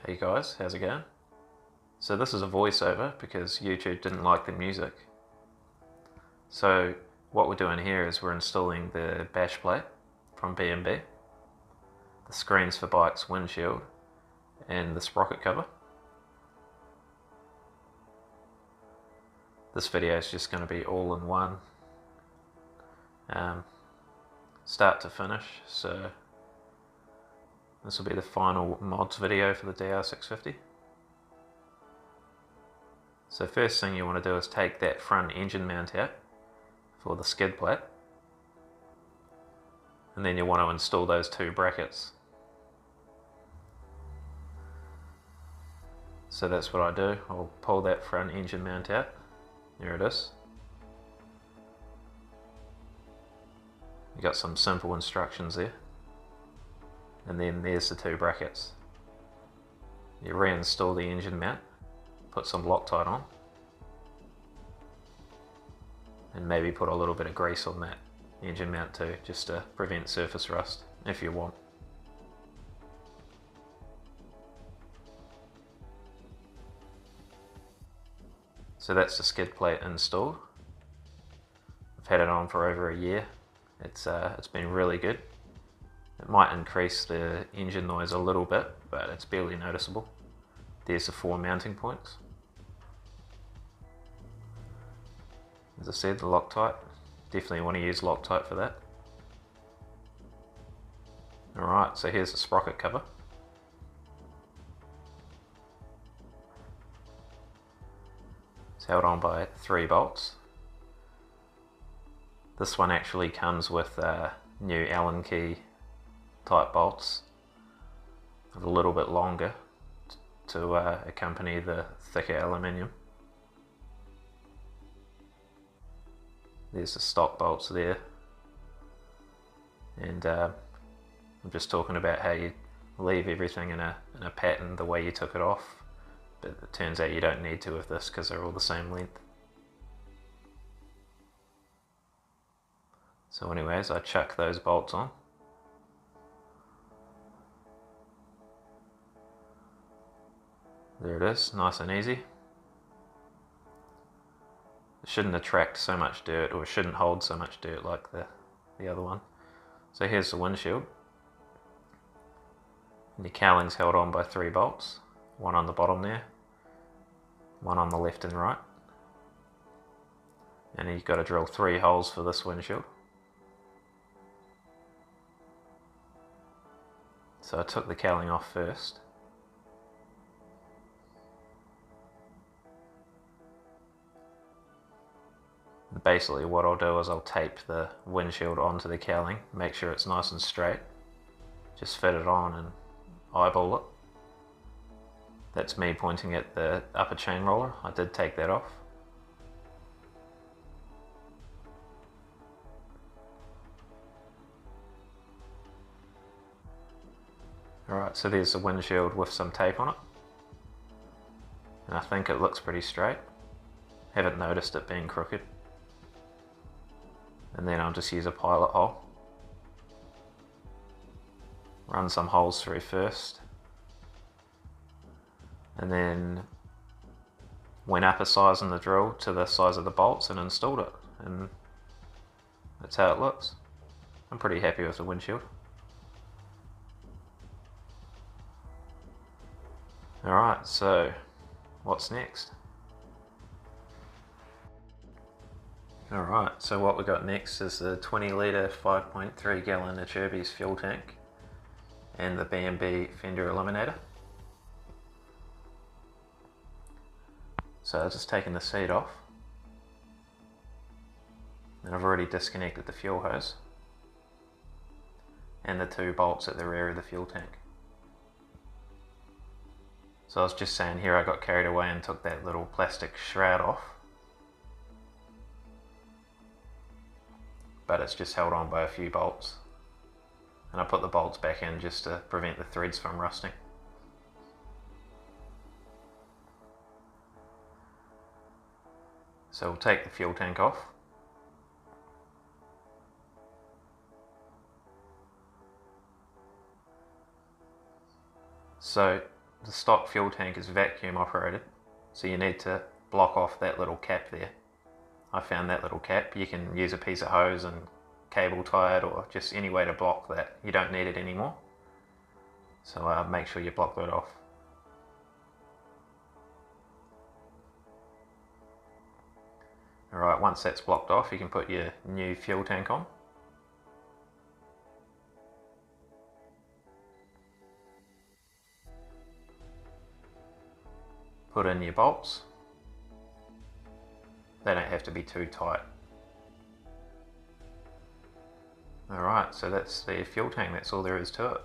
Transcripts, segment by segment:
Hey guys, how's it going? So this is a voiceover because YouTube didn't like the music. So what we're doing here is we're installing the bash plate from B&B, the screens for bike's windshield, and the sprocket cover. This video is just going to be all in one, start to finish, so this will be the final mods video for the Dr650. So first thing you want to do is take that front engine mount out for the skid plate, and then you want to install those two brackets. So that's what I do. I'll pull that front engine mount out. There it is. You got some simple instructions there. And then there's the two brackets. You reinstall the engine mount, put some Loctite on, and maybe put a little bit of grease on that engine mount too, just to prevent surface rust if you want. So that's the skid plate installed. I've had it on for over a year. It's been really good. It might increase the engine noise a little bit, but it's barely noticeable. There's the 4 mounting points. As I said, the Loctite. Definitely want to use Loctite for that. Alright, so here's the sprocket cover. It's held on by 3 bolts. This one actually comes with new Allen key type bolts, a little bit longer to accompany the thicker aluminium. There's the stock bolts there, and I'm just talking about how you leave everything in a pattern the way you took it off, but it turns out you don't need to with this because they're all the same length. So anyways, I chuck those bolts on. There it is, nice and easy. It shouldn't attract so much dirt, or it shouldn't hold so much dirt like the other one. So here's the windshield. And your cowling's held on by 3 bolts, one on the bottom there, one on the left and right. And you've got to drill 3 holes for this windshield. So I took the cowling off first. Basically what I'll do is I'll tape the windshield onto the cowling, make sure it's nice and straight, just fit it on and eyeball it. That's me pointing at the upper chain roller. I did take that off. Alright, so there's the windshield with some tape on it, and I think it looks pretty straight. Haven't noticed it being crooked. And then I'll just use a pilot hole. Run some holes through first. And then went up a size in the drill to the size of the bolts and installed it. And that's how it looks. I'm pretty happy with the windshield. Alright, so what's next? Alright, so what we got next is the 20 litre 5.3 gallon Acerbis fuel tank and the B&B fender eliminator. So I've just taken the seat off, and I've already disconnected the fuel hose and the 2 bolts at the rear of the fuel tank. So I was just saying here I got carried away and took that little plastic shroud off. But it's just held on by a few bolts, and I put the bolts back in just to prevent the threads from rusting. So we'll take the fuel tank off. So the stock fuel tank is vacuum operated, so you need to block off that little cap there. I found that little cap. You can use a piece of hose and cable tie it, or just any way to block that. You don't need it anymore, so make sure you block that off. Alright, once that's blocked off, you can put your new fuel tank on. Put in your bolts. They don't have to be too tight. Alright, so that's the fuel tank, that's all there is to it.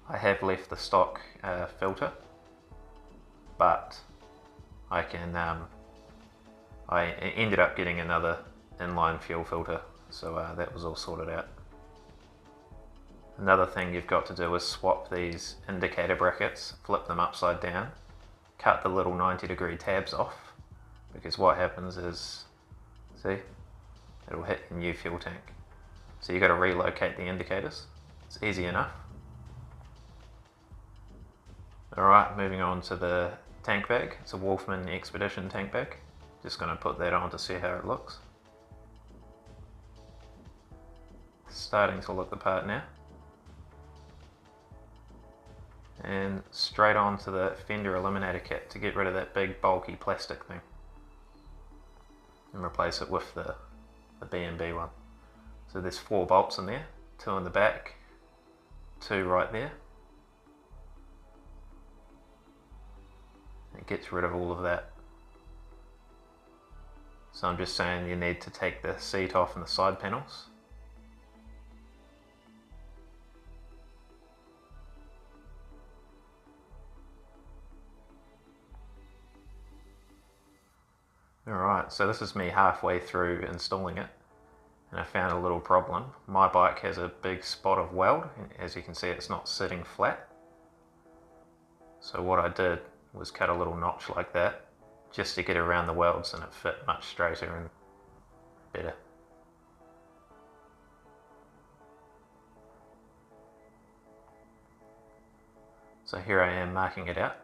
I have left the stock filter, but I ended up getting another inline fuel filter, so that was all sorted out. Another thing you've got to do is swap these indicator brackets, flip them upside down, cut the little 90-degree tabs off, because what happens is, see, it'll hit your new fuel tank. So you've got to relocate the indicators. It's easy enough. Alright, moving on to the tank bag. It's a Wolfman Expedition tank bag. Just going to put that on to see how it looks. Starting to look the part now. And straight on to the fender eliminator kit to get rid of that big bulky plastic thing. And replace it with the B&B one. So there's 4 bolts in there, 2 in the back, 2 right there. It gets rid of all of that. So I'm just saying you need to take the seat off and the side panels. Alright, so this is me halfway through installing it, and I found a little problem. My bike has a big spot of weld, and as you can see it's not sitting flat. So what I did was cut a little notch like that, just to get around the welds, and it fit much straighter and better. So here I am marking it out.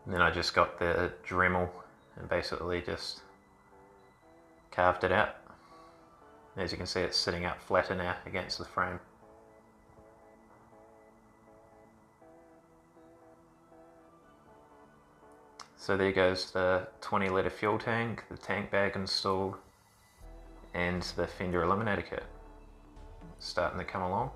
And then I just got the Dremel and basically just carved it out. As you can see, it's sitting up flatter now against the frame. So there goes the 20-litre fuel tank, the tank bag installed, and the fender eliminator kit. It's starting to come along.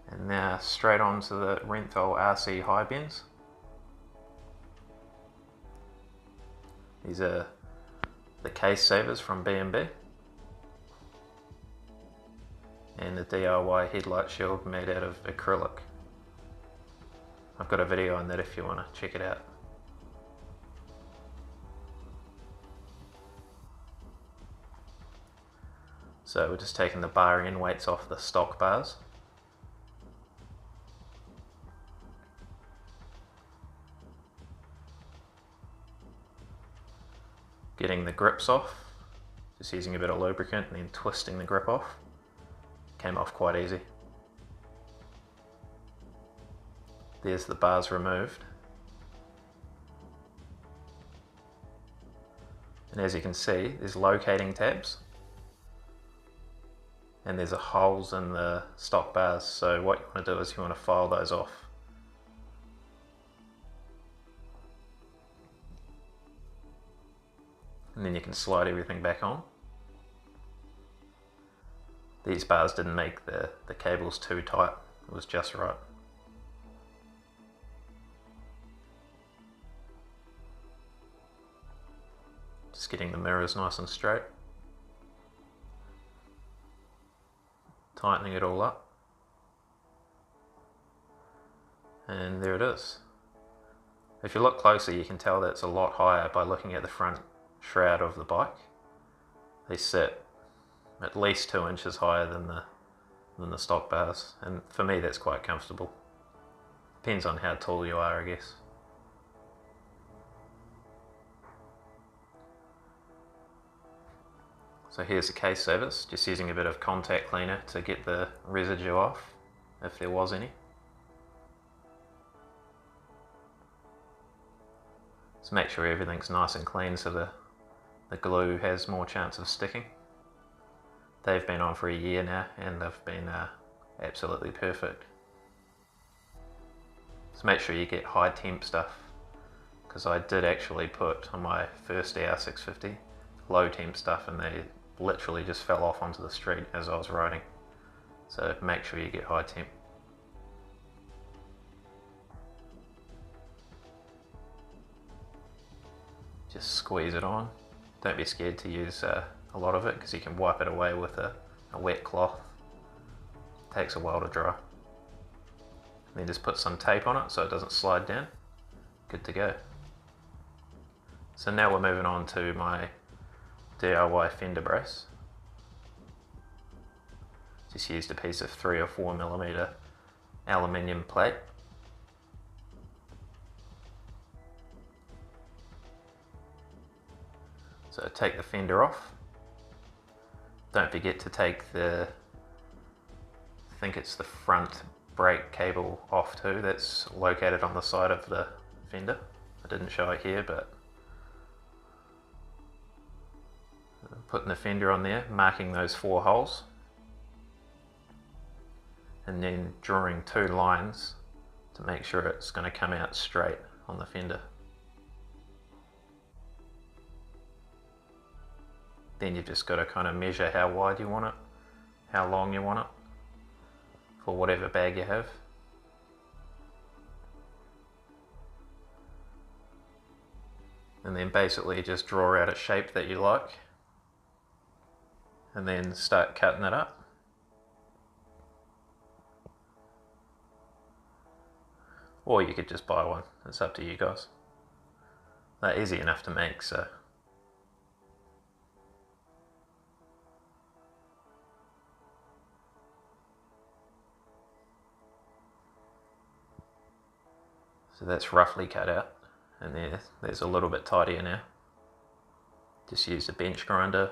And now straight on to the Renthal RC high bends. These are the case savers from B&B. And the DIY headlight shield made out of acrylic. I've got a video on that if you want to check it out. So we're just taking the bar end weights off the stock bars. Getting the grips off, just using a bit of lubricant and then twisting the grip off. Came off quite easy. There's the bars removed. And as you can see, there's locating tabs. And there's holes in the stock bars, so what you want to do is you want to file those off. And then you can slide everything back on. These bars didn't make the cables too tight, it was just right. Just getting the mirrors nice and straight. Tightening it all up. And there it is. If you look closer you can tell that it's a lot higher by looking at the front shroud of the bike. They sit at least 2 inches higher than the stock bars, and for me that's quite comfortable. Depends on how tall you are, I guess. So here's the case surface, just using a bit of contact cleaner to get the residue off, if there was any. So make sure everything's nice and clean so the glue has more chance of sticking. They've been on for a year now and they've been absolutely perfect. So make sure you get high temp stuff, because I did actually put on my first Dr650 low temp stuff and they literally just fell off onto the street as I was riding. So make sure you get high temp. Just squeeze it on. Don't be scared to use a lot of it, because you can wipe it away with a wet cloth. It takes a while to dry. Then just put some tape on it so it doesn't slide down. Good to go. So now we're moving on to my DIY fender brace. Just used a piece of 3 or 4 millimeter aluminium plate. So take the fender off. Don't forget to take I think it's the front brake cable off too, that's located on the side of the fender. I didn't show it here, but putting the fender on there, marking those 4 holes, and then drawing 2 lines to make sure it's going to come out straight on the fender. Then you've just got to kind of measure how wide you want it, how long you want it, for whatever bag you have. And then basically just draw out a shape that you like, and then start cutting it up. Or you could just buy one, it's up to you guys. They're easy enough to make, so. So that's roughly cut out, and there's a little bit tidier now. Just use a bench grinder,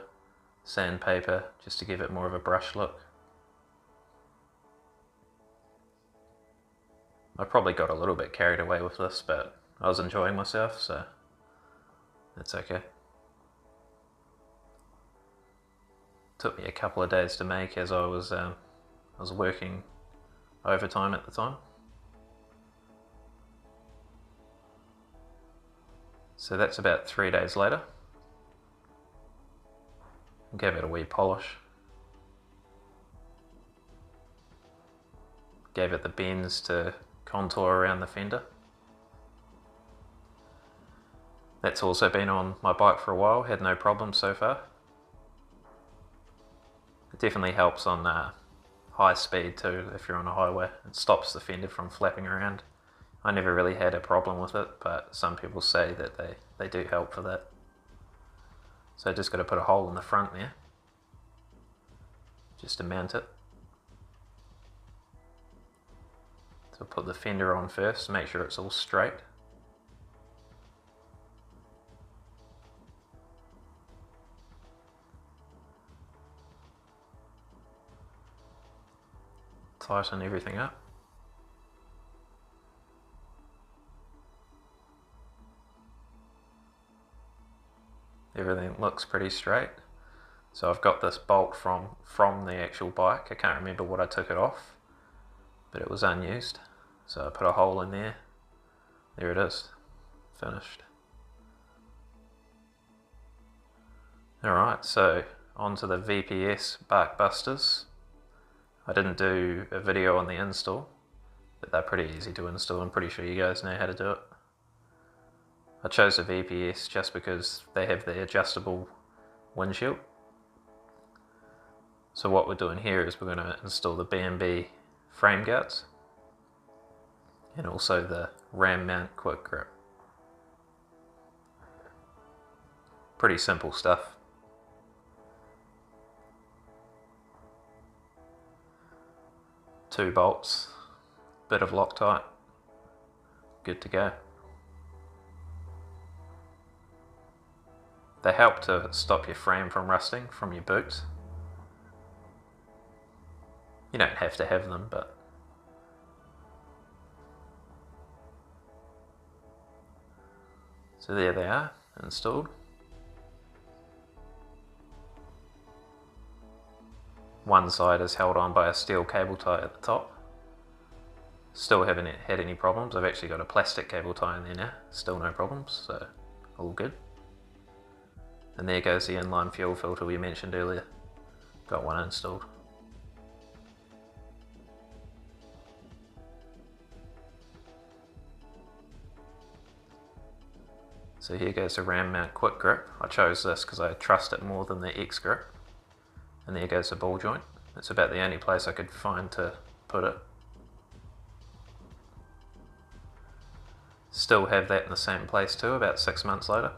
sandpaper, just to give it more of a brush look. I probably got a little bit carried away with this, but I was enjoying myself, so that's okay. Took me a couple of days to make, as I was working overtime at the time. So that's about 3 days later. Gave it a wee polish. Gave it the bends to contour around the fender. That's also been on my bike for a while, had no problems so far. It definitely helps on high speed too, if you're on a highway. It stops the fender from flapping around. I never really had a problem with it, but some people say that they do help for that. So I just got to put a hole in the front there, just to mount it. So put the fender on first, make sure it's all straight. Tighten everything up. Everything looks pretty straight. So I've got this bolt from the actual bike. I can't remember what I took it off, but it was unused. So I put a hole in there. There it is, finished. Alright, so onto the VPS bark busters. I didn't do a video on the install, but they're pretty easy to install. I'm pretty sure you guys know how to do it. I chose the VPS just because they have the adjustable windshield. So what we're doing here is we're going to install the B&B frame guards and also the ram mount quick grip. Pretty simple stuff. Two bolts, bit of Loctite, good to go. They help to stop your frame from rusting from your boots. You don't have to have them, but so there they are, installed. One side is held on by a steel cable tie at the top. Still haven't had any problems. I've actually got a plastic cable tie in there now. Still no problems, so all good. And there goes the inline fuel filter we mentioned earlier. Got one installed. So here goes the ram mount quick grip. I chose this because I trust it more than the X grip. And there goes the ball joint. It's about the only place I could find to put it. Still have that in the same place too, about 6 months later.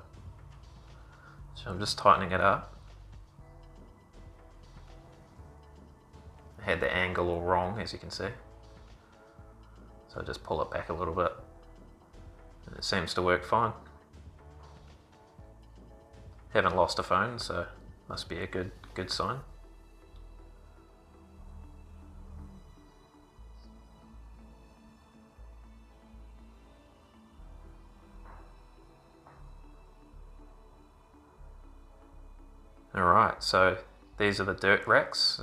So I'm just tightening it up. I had the angle all wrong, as you can see. So I just pull it back a little bit. And it seems to work fine. Haven't lost a phone, so must be a good sign. Alright, so these are the dirt racks,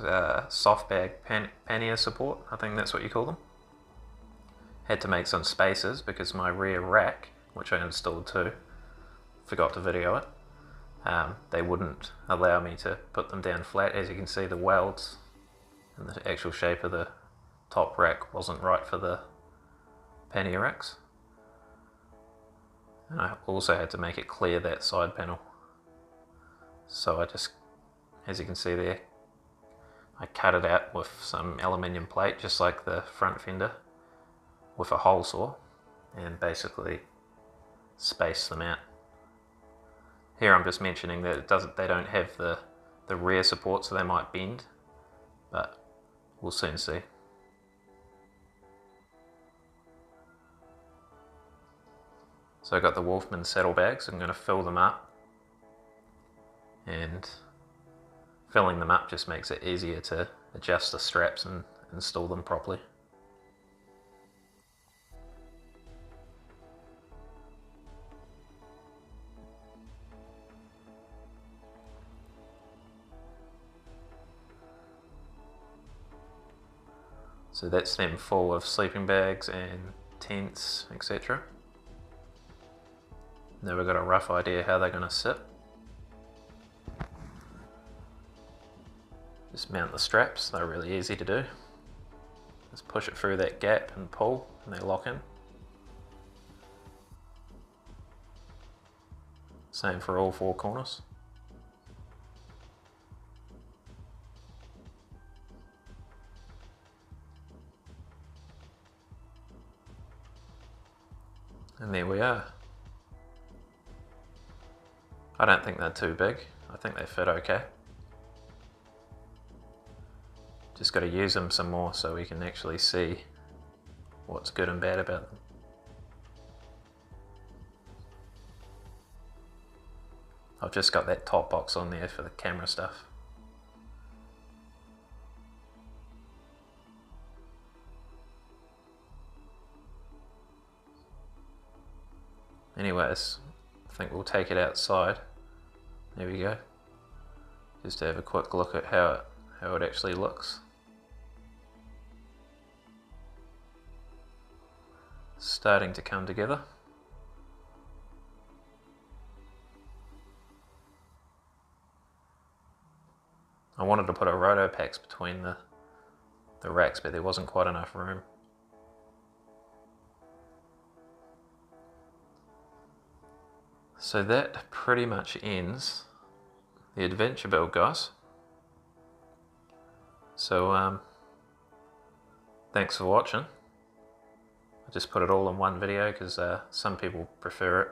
soft bag pannier support, I think that's what you call them. Had to make some spaces because my rear rack, which I installed too, forgot to video it. They wouldn't allow me to put them down flat. As you can see, the welds and the actual shape of the top rack wasn't right for the Pannier Racks. And I also had to make it clear that side panel. So I just, as you can see there, I cut it out with some aluminium plate, just like the front fender, with a hole saw, and basically space them out. Here I'm just mentioning that they don't have the rear support, so they might bend, but we'll soon see. So I got the Wolfman saddlebags. I'm going to fill them up, and filling them up just makes it easier to adjust the straps and install them properly. So that's them full of sleeping bags and tents, etc. Now we've got a rough idea how they're going to sit. Just mount the straps, they're really easy to do. Just push it through that gap and pull, and they lock in. Same for all four corners. And there we are. I don't think they're too big. I think they fit okay. Just got to use them some more so we can actually see what's good and bad about them. I've just got that top box on there for the camera stuff. Anyways, I think we'll take it outside. There we go. Just to have a quick look at how it actually looks. Starting to come together. I wanted to put a rotopax between the racks, but there wasn't quite enough room. So that pretty much ends the adventure build, guys. So thanks for watching. I just put it all in one video because some people prefer it.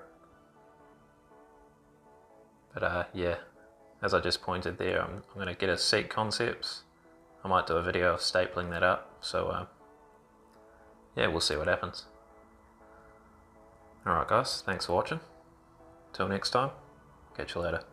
But yeah, as I just pointed there, I'm going to get a seat concepts. I might do a video of stapling that up. So yeah, we'll see what happens. Alright guys, thanks for watching. Till next time, catch you later.